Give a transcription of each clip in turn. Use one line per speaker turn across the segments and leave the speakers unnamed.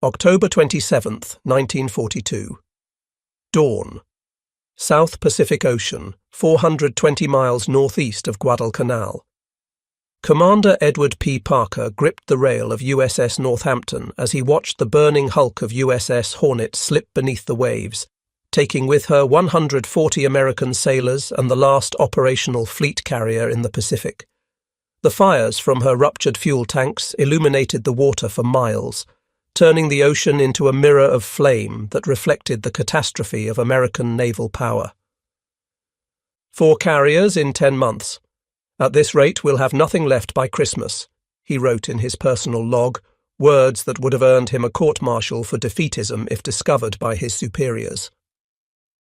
October 27th, 1942. Dawn. South Pacific Ocean, 420 miles northeast of Guadalcanal. Commander Edward P. Parker gripped the rail of USS Northampton as he watched the burning hulk of USS Hornet slip beneath the waves, taking with her 140 American sailors and the last operational fleet carrier in the Pacific. The fires from her ruptured fuel tanks illuminated the water for miles, turning the ocean into a mirror of flame that reflected the catastrophe of American naval power. 4 carriers in 10 months. At this rate, we'll have nothing left by Christmas, he wrote in his personal log, words that would have earned him a court-martial for defeatism if discovered by his superiors.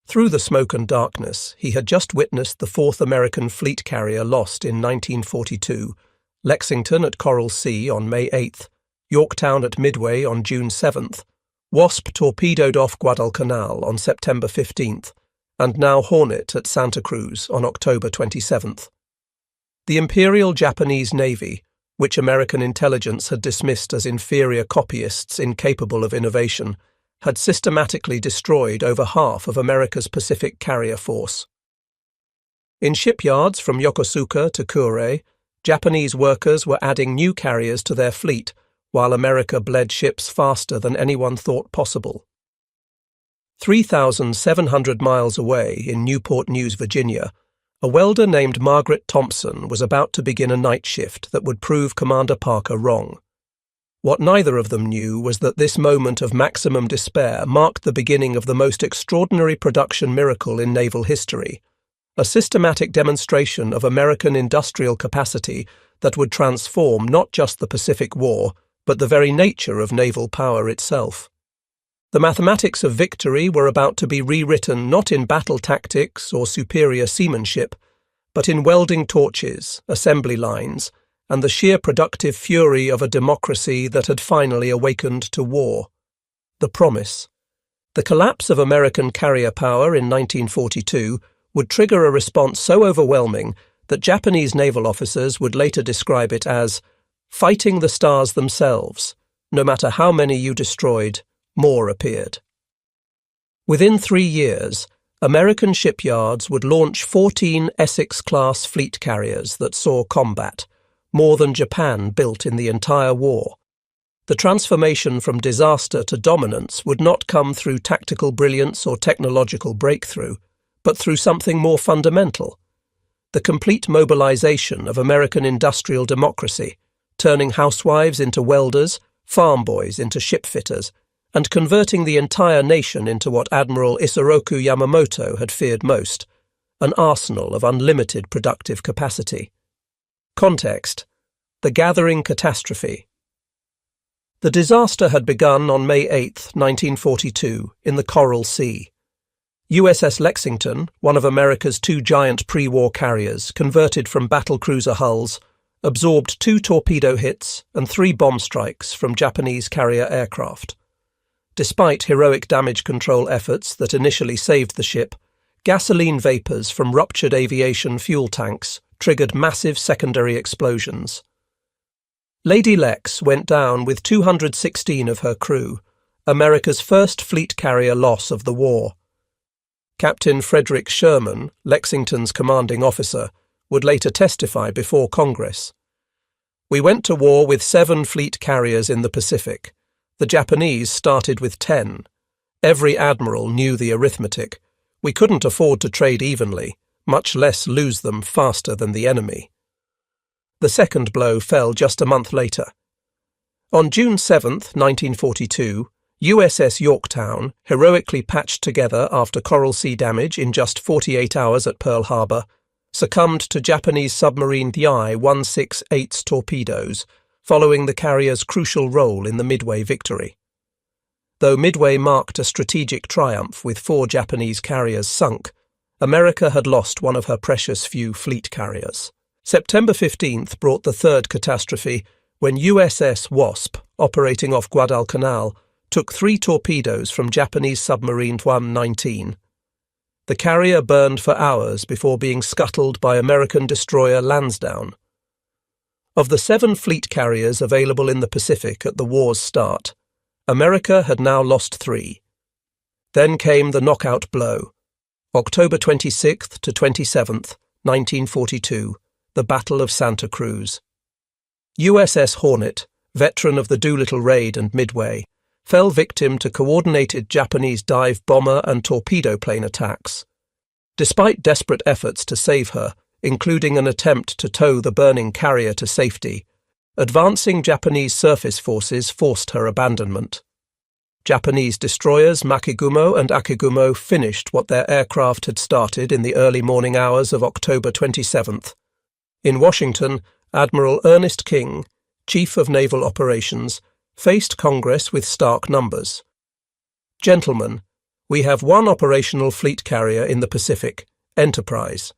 Through the smoke and darkness, he had just witnessed the 4th American fleet carrier lost in 1942, Lexington at Coral Sea on May 8th, Yorktown at Midway on June 7th, Wasp torpedoed off Guadalcanal on September 15th, and now Hornet at Santa Cruz on October 27th. The Imperial Japanese Navy, which American intelligence had dismissed as inferior copyists incapable of innovation, had systematically destroyed over half of America's Pacific carrier force. In shipyards from Yokosuka to Kure, Japanese workers were adding new carriers to their fleet, while America bled ships faster than anyone thought possible. 3,700 miles away in Newport News, Virginia, a welder named Margaret Thompson was about to begin a night shift that would prove Commander Parker wrong. What neither of them knew was that this moment of maximum despair marked the beginning of the most extraordinary production miracle in naval history, a systematic demonstration of American industrial capacity that would transform not just the Pacific War, but the very nature of naval power itself. The mathematics of victory were about to be rewritten not in battle tactics or superior seamanship, but in welding torches, assembly lines, and the sheer productive fury of a democracy that had finally awakened to war. The promise. The collapse of American carrier power in 1942 would trigger a response so overwhelming that Japanese naval officers would later describe it as fighting the stars themselves. No matter how many you destroyed, more appeared. Within 3 years, American shipyards would launch 14 Essex-Class fleet carriers that saw combat, more than Japan built in the entire war. The transformation from disaster to dominance would not come through tactical brilliance or technological breakthrough, but through something more fundamental: the complete mobilization of American industrial democracy, turning housewives into welders, farm boys into shipfitters, and converting the entire nation into what Admiral Isoroku Yamamoto had feared most, an arsenal of unlimited productive capacity. Context: the gathering catastrophe. The disaster had begun on May 8, 1942, in the Coral Sea. USS Lexington, one of America's 2 giant pre-war carriers, converted from battlecruiser hulls, absorbed 2 torpedo hits and 3 bomb strikes from Japanese carrier aircraft. Despite heroic damage control efforts that initially saved the ship, gasoline vapors from ruptured aviation fuel tanks triggered massive secondary explosions. Lady Lex went down with 216 of her crew, America's first fleet carrier loss of the war. Captain Frederick Sherman, Lexington's commanding officer, would later testify before Congress. "We went to war with 7 fleet carriers in the Pacific. The Japanese started with 10. Every admiral knew the arithmetic. We couldn't afford to trade evenly, much less lose them faster than the enemy." The second blow fell just a month later. On June 7, 1942, USS Yorktown, heroically patched together after Coral Sea damage in just 48 hours at Pearl Harbor, succumbed to Japanese submarine Yi 168's torpedoes, following the carrier's crucial role in the Midway victory. Though Midway marked a strategic triumph with 4 Japanese carriers sunk, America had lost one of her precious few fleet carriers. September 15th brought the third catastrophe when USS Wasp, operating off Guadalcanal, took 3 torpedoes from Japanese submarine Tuam-19. The carrier burned for hours before being scuttled by American destroyer Lansdowne. Of the 7 fleet carriers available in the Pacific at the war's start, America had now lost 3. Then came the knockout blow. October 26th to 27th, 1942, the Battle of Santa Cruz. USS Hornet, veteran of the Doolittle Raid and Midway, fell victim to coordinated Japanese dive bomber and torpedo plane attacks. Despite desperate efforts to save her, including an attempt to tow the burning carrier to safety, advancing Japanese surface forces forced her abandonment. Japanese destroyers Makigumo and Akigumo finished what their aircraft had started in the early morning hours of October 27th. In Washington, Admiral Ernest King, Chief of Naval Operations, faced Congress with stark numbers. "Gentlemen, we have one operational fleet carrier in the Pacific, Enterprise.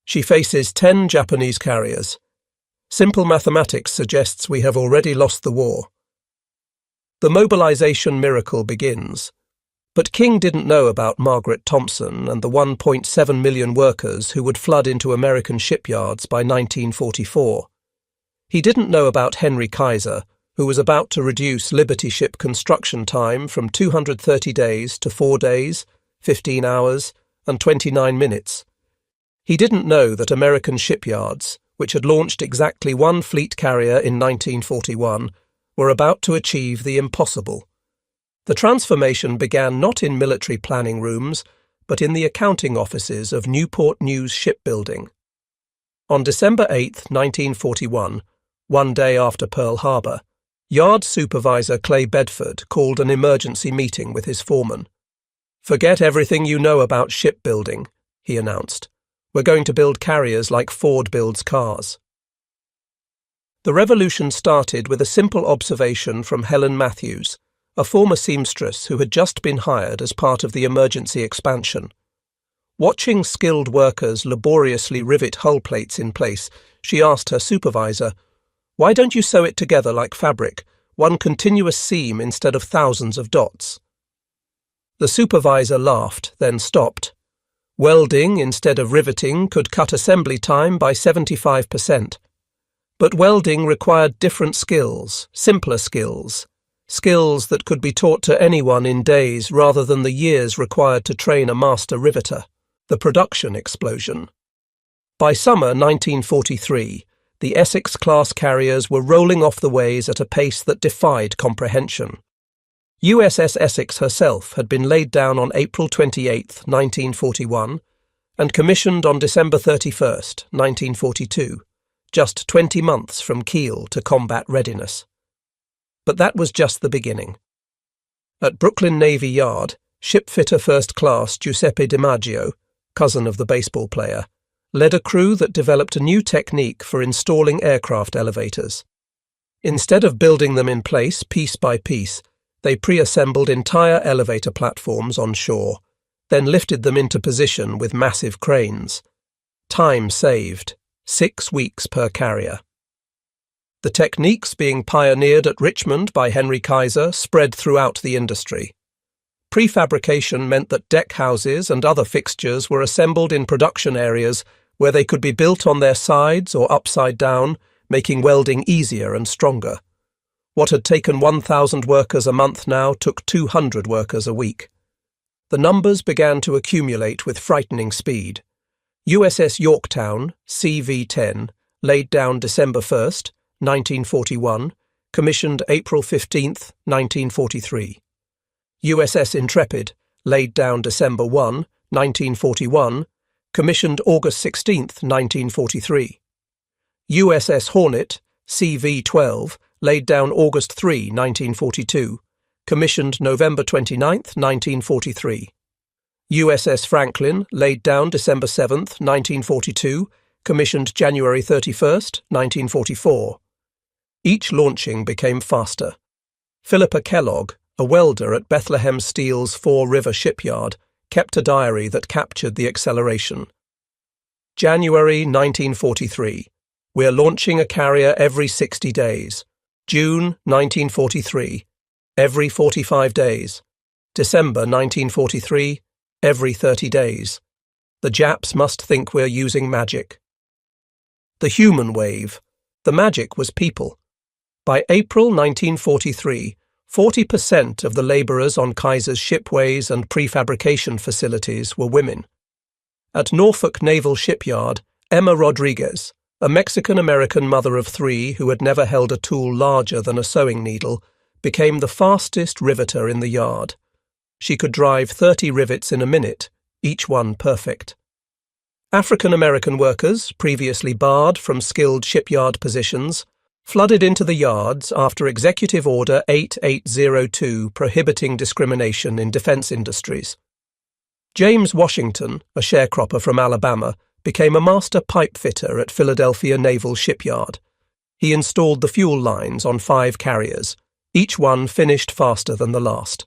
She faces 10 Japanese carriers. Simple mathematics suggests we have already lost the war." The mobilization miracle begins. But King didn't know about Margaret Thompson and the 1.7 million workers who would flood into American shipyards by 1944. He didn't know about Henry Kaiser, who was about to reduce Liberty ship construction time from 230 days to 4 days, 15 hours, and 29 minutes. He didn't know that American shipyards, which had launched exactly one fleet carrier in 1941, were about to achieve the impossible. The transformation began not in military planning rooms, but in the accounting offices of Newport News Shipbuilding. On December 8, 1941, one day after Pearl Harbor, Yard Supervisor Clay Bedford called an emergency meeting with his foreman. "Forget everything you know about shipbuilding," he announced. "We're going to build carriers like Ford builds cars." The revolution started with a simple observation from Helen Matthews, a former seamstress who had just been hired as part of the emergency expansion. Watching skilled workers laboriously rivet hull plates in place, she asked her supervisor, "Why don't you sew it together like fabric, one continuous seam instead of thousands of dots?" The supervisor laughed, then stopped. Welding instead of riveting could cut assembly time by 75%. But welding required different skills, simpler skills that could be taught to anyone in days rather than the years required to train a master riveter. The production explosion. By summer 1943, the Essex-Class carriers were rolling off the ways at a pace that defied comprehension. USS Essex herself had been laid down on April 28, 1941, and commissioned on December 31, 1942. Just 20 months from keel to combat readiness. But that was just the beginning. At Brooklyn Navy Yard, shipfitter First Class Giuseppe DiMaggio, cousin of the baseball player, led a crew that developed a new technique for installing aircraft elevators. Instead of building them in place piece by piece, they pre-assembled entire elevator platforms on shore, then lifted them into position with massive cranes. Time saved. 6 weeks per carrier. The techniques being pioneered at Richmond by Henry Kaiser spread throughout the industry. Prefabrication meant that deck houses and other fixtures were assembled in production areas where they could be built on their sides or upside down, making welding easier and stronger. What had taken 1,000 workers a month now took 200 workers a week. The numbers began to accumulate with frightening speed. USS Yorktown, CV-10, laid down December 1, 1941, commissioned April 15, 1943. USS Intrepid, laid down December 1, 1941, commissioned August 16, 1943. USS Hornet, CV-12, laid down August 3, 1942, commissioned November 29, 1943. USS Franklin, laid down December 7, 1942, commissioned January 31, 1944. Each launching became faster. Philippa Kellogg, a welder at Bethlehem Steel's Fore River shipyard, kept a diary that captured the acceleration. January 1943. We're launching a carrier every 60 days. June 1943. Every 45 days. December 1943. Every 30 days. The Japs must think we're using magic. The human wave. The magic was people. By April 1943, 40% of the labourers on Kaiser's shipways and prefabrication facilities were women. At Norfolk Naval Shipyard, Emma Rodriguez, a Mexican-American mother of 3 who had never held a tool larger than a sewing needle, became the fastest riveter in the yard. She could drive 30 rivets in a minute, each one perfect. African-American workers, previously barred from skilled shipyard positions, flooded into the yards after Executive Order 8802 prohibiting discrimination in defense industries. James Washington, a sharecropper from Alabama, became a master pipe fitter at Philadelphia Naval Shipyard. He installed the fuel lines on 5 carriers, each one finished faster than the last.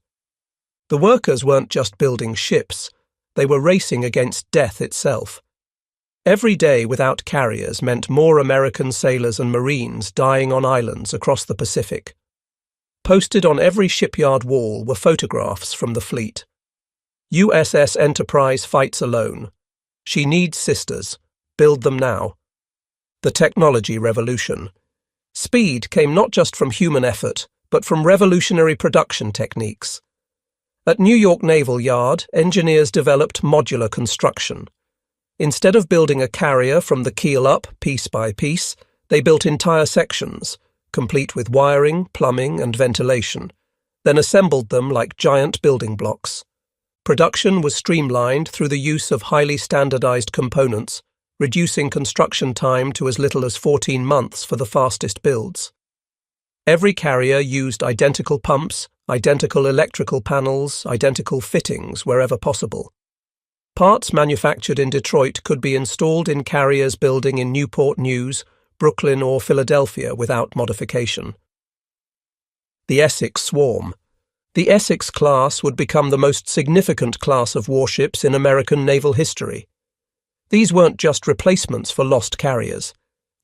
The workers weren't just building ships, they were racing against death itself. Every day without carriers meant more American sailors and Marines dying on islands across the Pacific. Posted on every shipyard wall were photographs from the fleet. USS Enterprise fights alone. She needs sisters. Build them now. The technology revolution. Speed came not just from human effort, but from revolutionary production techniques. At New York Naval Yard, engineers developed modular construction. Instead of building a carrier from the keel up, piece by piece, they built entire sections, complete with wiring, plumbing, and ventilation, then assembled them like giant building blocks. Production was streamlined through the use of highly standardized components, reducing construction time to as little as 14 months for the fastest builds. Every carrier used identical pumps, identical electrical panels, identical fittings wherever possible. Parts manufactured in Detroit could be installed in carriers building in Newport News, Brooklyn, or Philadelphia without modification. The Essex Swarm. The Essex-Class would become the most significant class of warships in American naval history. These weren't just replacements for lost carriers.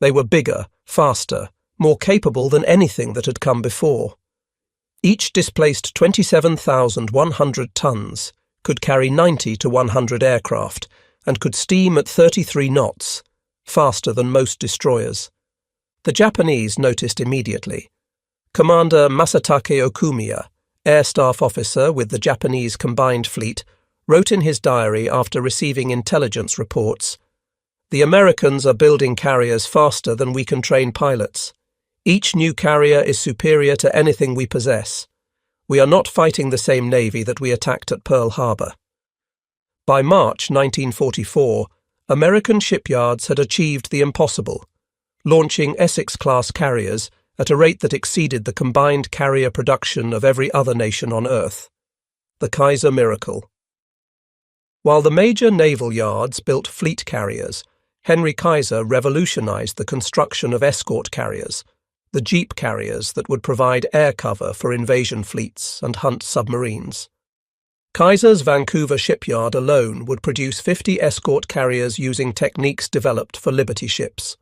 They were bigger, faster, more capable than anything that had come before. Each displaced 27,100 tons, could carry 90 to 100 aircraft, and could steam at 33 knots, faster than most destroyers. The Japanese noticed immediately. Commander Masatake Okumiya, Air Staff Officer with the Japanese Combined Fleet, wrote in his diary after receiving intelligence reports, "The Americans are building carriers faster than we can train pilots. Each new carrier is superior to anything we possess. We are not fighting the same navy that we attacked at Pearl Harbor." By March 1944, American shipyards had achieved the impossible, launching Essex-class carriers at a rate that exceeded the combined carrier production of every other nation on Earth. The Kaiser Miracle. While the major naval yards built fleet carriers, Henry Kaiser revolutionized the construction of escort carriers, the jeep carriers that would provide air cover for invasion fleets and hunt submarines. Kaiser's Vancouver shipyard alone would produce 50 escort carriers using techniques developed for Liberty ships.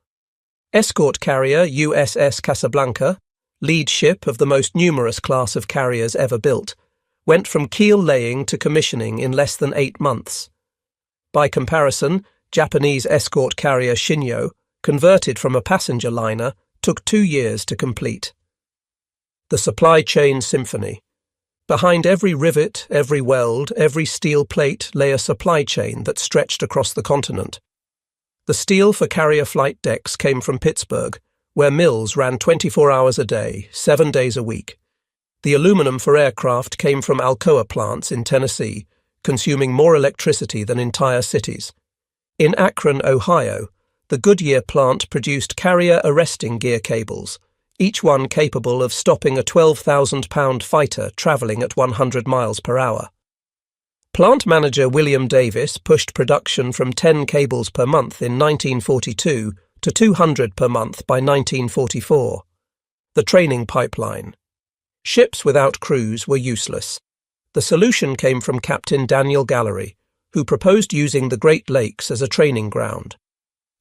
Escort carrier USS Casablanca, lead ship of the most numerous class of carriers ever built, went from keel laying to commissioning in less than 8 months. By comparison, Japanese escort carrier Shinyo, converted from a passenger liner, took 2 years to complete. The supply chain symphony. Behind every rivet, every weld, every steel plate lay a supply chain that stretched across the continent. The steel for carrier flight decks came from Pittsburgh, where mills ran 24 hours a day, 7 days a week. The aluminum for aircraft came from Alcoa plants in Tennessee, consuming more electricity than entire cities. In Akron, Ohio, the Goodyear plant produced carrier arresting gear cables, each one capable of stopping a 12,000-pound fighter travelling at 100 miles per hour. Plant manager William Davis pushed production from 10 cables per month in 1942 to 200 per month by 1944. The training pipeline. Ships without crews were useless. The solution came from Captain Daniel Gallery, who proposed using the Great Lakes as a training ground.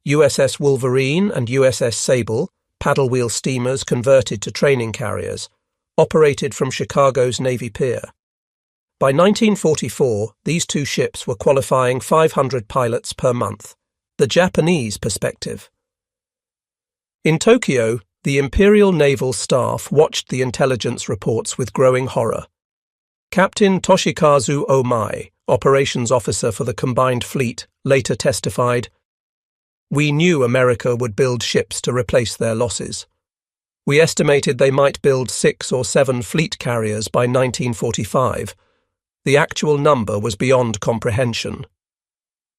USS Wolverine and USS Sable, paddle-wheel steamers converted to training carriers, operated from Chicago's Navy Pier. By 1944, these 2 ships were qualifying 500 pilots per month. The Japanese perspective. In Tokyo, The Imperial Naval Staff watched the intelligence reports with growing horror. Captain Toshikazu Omai, operations officer for the combined fleet, later testified, "We knew America would build ships to replace their losses. We estimated they might build 6 or 7 fleet carriers by 1945. The actual number was beyond comprehension."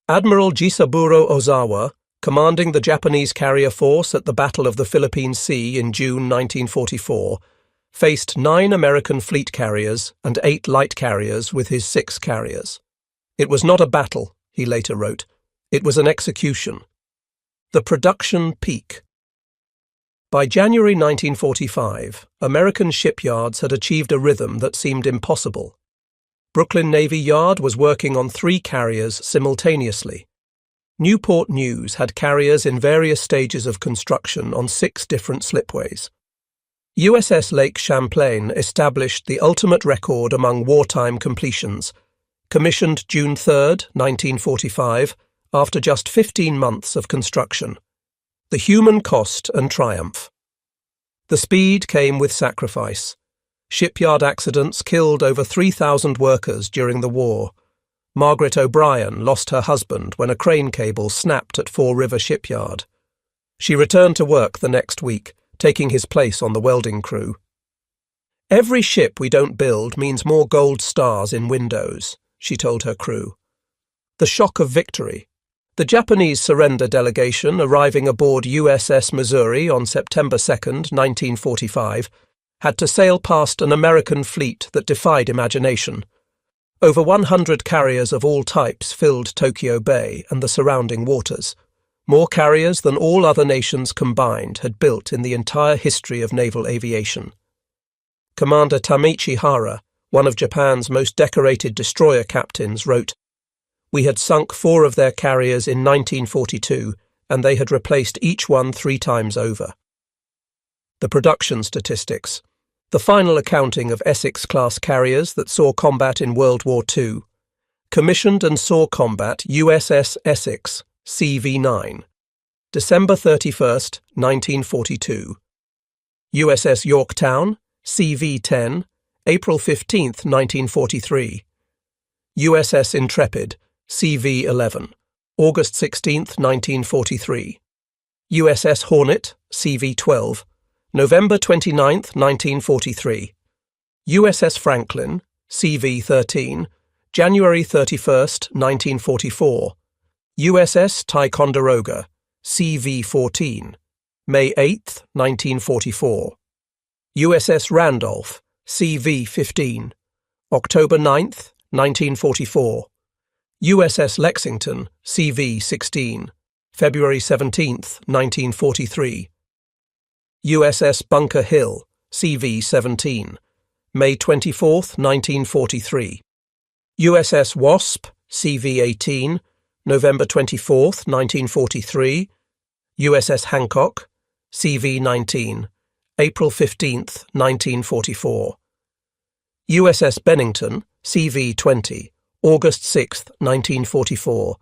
Admiral Jisaburo Ozawa, commanding the Japanese carrier force at the Battle of the Philippine Sea in June 1944, faced 9 American fleet carriers and 8 light carriers with his 6 carriers. "It was not a battle," he later wrote. "It was an execution." The production peak. By January 1945, American shipyards had achieved a rhythm that seemed impossible. Brooklyn Navy Yard was working on 3 carriers simultaneously. Newport News had carriers in various stages of construction on 6 different slipways. USS Lake Champlain established the ultimate record among wartime completions, commissioned June 3, 1945, after just 15 months of construction. The human cost and triumph. The speed came with sacrifice. Shipyard accidents killed over 3,000 workers during the war. Margaret O'Brien lost her husband when a crane cable snapped at Fall River Shipyard. She returned to work the next week, taking his place on the welding crew. "Every ship we don't build means more gold stars in windows," she told her crew. The shock of victory. The Japanese surrender delegation arriving aboard USS Missouri on September 2, 1945, had to sail past an American fleet that defied imagination. Over 100 carriers of all types filled Tokyo Bay and the surrounding waters. More carriers than all other nations combined had built in the entire history of naval aviation. Commander Tamichi Hara, one of Japan's most decorated destroyer captains, wrote, "We had sunk 4 of their carriers in 1942, and they had replaced each one 3 times over." The production statistics. The final accounting of Essex-Class carriers that saw combat in World War II. Commissioned and saw combat USS Essex, CV-9. December 31, 1942. USS Yorktown, CV-10, April 15, 1943. USS Intrepid, CV-11, August 16, 1943. USS Hornet, CV-12, November 29, 1943. USS Franklin, CV-13, January 31, 1944. USS Ticonderoga, CV-14, May 8, 1944. USS Randolph, CV-15, October 9, 1944. USS Lexington, CV-16, February 17, 1943. USS Bunker Hill, CV-17, May 24, 1943. USS Wasp, CV-18, November 24, 1943. USS Hancock, CV-19, April 15, 1944. USS Bennington, CV-20, August 6, 1944.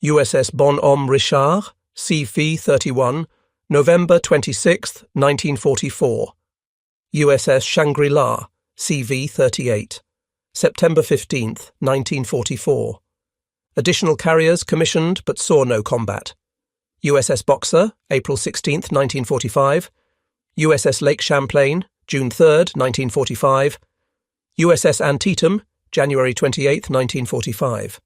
USS Bonhomme Richard, CV-31, November 26, 1944. USS Shangri-La, CV-38, September 15, 1944. Additional carriers commissioned but saw no combat. USS Boxer, April 16, 1945. USS Lake Champlain, June 3, 1945. USS Antietam, January 28, 1945.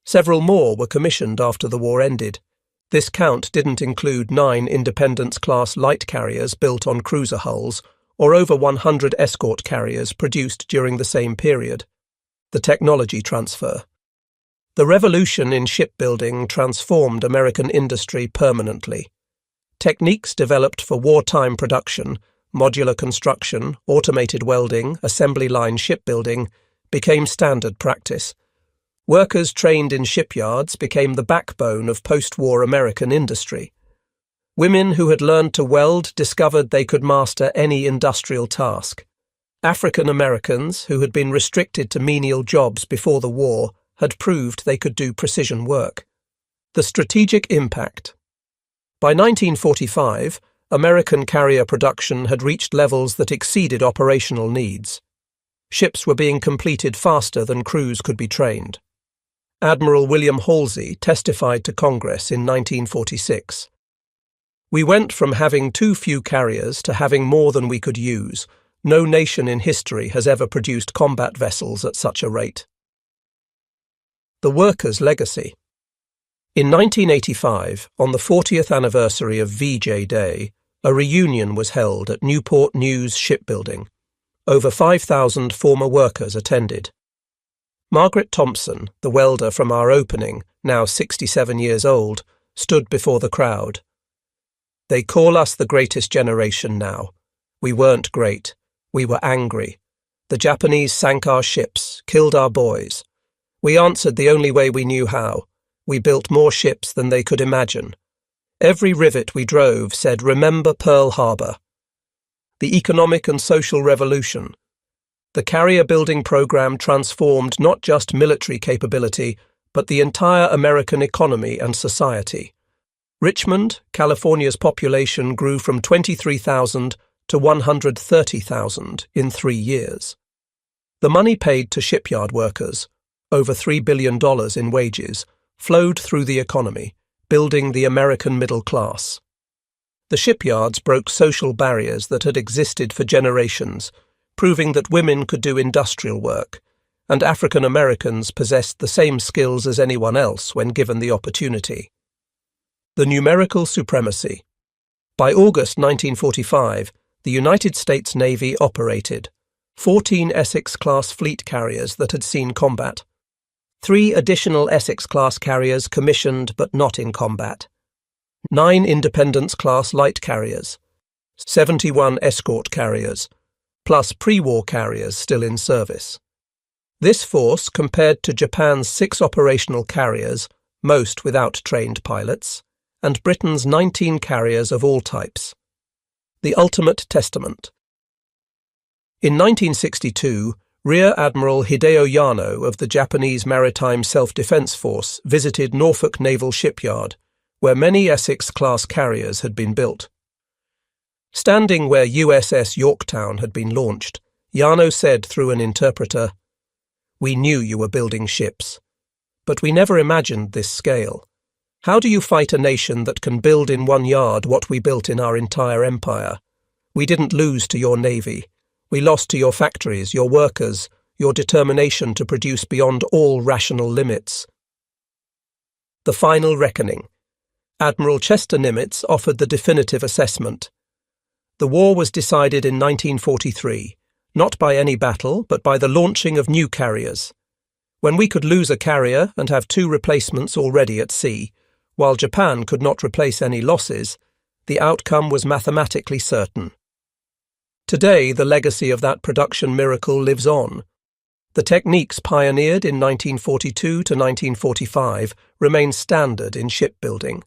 Several more were commissioned after the war ended. This count didn't include 9 Independence-class light carriers built on cruiser hulls, or over 100 escort carriers produced during the same period. The technology transfer. The revolution in shipbuilding transformed American industry permanently. Techniques developed for wartime production, modular construction, automated welding, assembly line shipbuilding, became standard practice. Workers trained in shipyards became the backbone of post-war American industry. Women who had learned to weld discovered they could master any industrial task. African Americans, who had been restricted to menial jobs before the war, had proved they could do precision work. The strategic impact. By 1945, American carrier production had reached levels that exceeded operational needs. Ships were being completed faster than crews could be trained. Admiral William Halsey testified to Congress in 1946. "We went from having too few carriers to having more than we could use. No nation in history has ever produced combat vessels at such a rate." The workers' legacy. In 1985, on the 40th anniversary of VJ Day, a reunion was held at Newport News Shipbuilding. Over 5,000 former workers attended. Margaret Thompson, the welder from our opening, now 67 years old, stood before the crowd. "They call us the greatest generation now. We weren't great. We were angry. The Japanese sank our ships, killed our boys. We answered the only way we knew how. We built more ships than they could imagine. Every rivet we drove said, 'Remember Pearl Harbor.' The economic and social revolution. The carrier building program transformed not just military capability, but the entire American economy and society. Richmond, California's population grew from 23,000 to 130,000 in 3 years. The money paid to shipyard workers, over $3 billion in wages, flowed through the economy, building the American middle class. The shipyards broke social barriers that had existed for generations, proving that women could do industrial work, and African Americans possessed the same skills as anyone else when given the opportunity. The numerical supremacy. By August 1945, the United States Navy operated 14 Essex-Class fleet carriers that had seen combat, 3 additional Essex-Class carriers commissioned but not in combat, 9 Independence-class light carriers, 71 escort carriers, plus pre-war carriers still in service. This force compared to Japan's 6 operational carriers, most without trained pilots, and Britain's 19 carriers of all types. The ultimate testament. In 1962, Rear Admiral Hideo Yano of the Japanese Maritime Self-Defense Force visited Norfolk Naval Shipyard, where many Essex-class carriers had been built. Standing where USS Yorktown had been launched, Yano said through an interpreter, "We knew you were building ships, but we never imagined this scale. How do you fight a nation that can build in one yard what we built in our entire empire? We didn't lose to your navy. We lost to your factories, your workers, your determination to produce beyond all rational limits." The final reckoning. Admiral Chester Nimitz offered the definitive assessment. The war was decided in 1943, not by any battle, but by the launching of new carriers. When we could lose a carrier and have 2 replacements already at sea, while Japan could not replace any losses, the outcome was mathematically certain. Today, the legacy of that production miracle lives on. The techniques pioneered in 1942 to 1945 remain standard in shipbuilding.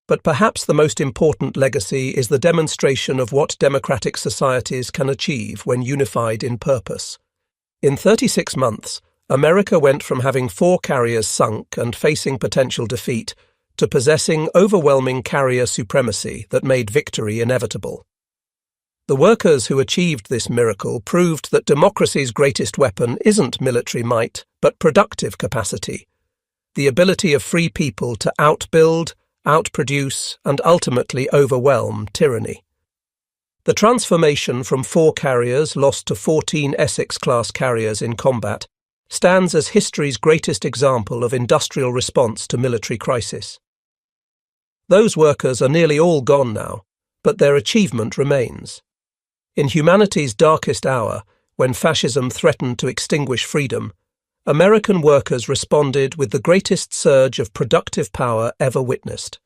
But perhaps the most important legacy is the demonstration of what democratic societies can achieve when unified in purpose. In 36 months, America went from having 4 carriers sunk and facing potential defeat to possessing overwhelming carrier supremacy that made victory inevitable. The workers who achieved this miracle proved that democracy's greatest weapon isn't military might, but productive capacity, the ability of free people to outbuild, outproduce, and ultimately overwhelm tyranny. The transformation from 4 carriers lost to 14 Essex-class carriers in combat stands as history's greatest example of industrial response to military crisis. Those workers are nearly all gone now, but their achievement remains. In humanity's darkest hour, when fascism threatened to extinguish freedom, American workers responded with the greatest surge of productive power ever witnessed.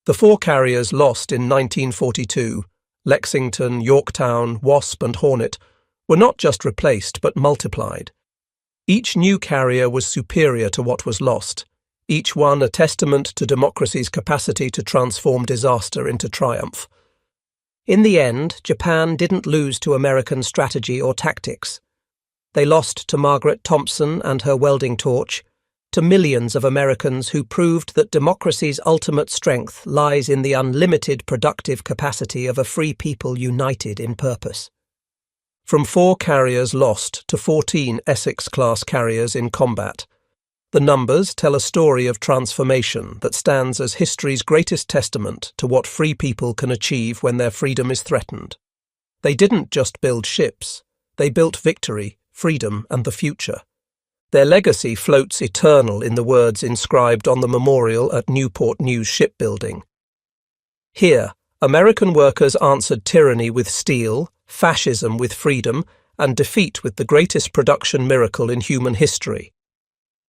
The 4 carriers lost in 1942, Lexington, Yorktown, Wasp and Hornet, were not just replaced but multiplied. Each new carrier was superior to what was lost, each one a testament to democracy's capacity to transform disaster into triumph. In the end, Japan didn't lose to American strategy or tactics. They lost to Margaret Thompson and her welding torch, to millions of Americans who proved that democracy's ultimate strength lies in the unlimited productive capacity of a free people united in purpose. From 4 carriers lost to 14 Essex-Class carriers in combat, the numbers tell a story of transformation that stands as history's greatest testament to what free people can achieve when their freedom is threatened. They didn't just build ships, they built victory, freedom, and the future. Their legacy floats eternal in the words inscribed on the memorial at Newport News Shipbuilding. Here, American workers answered tyranny with steel, fascism with freedom, and defeat with the greatest production miracle in human history,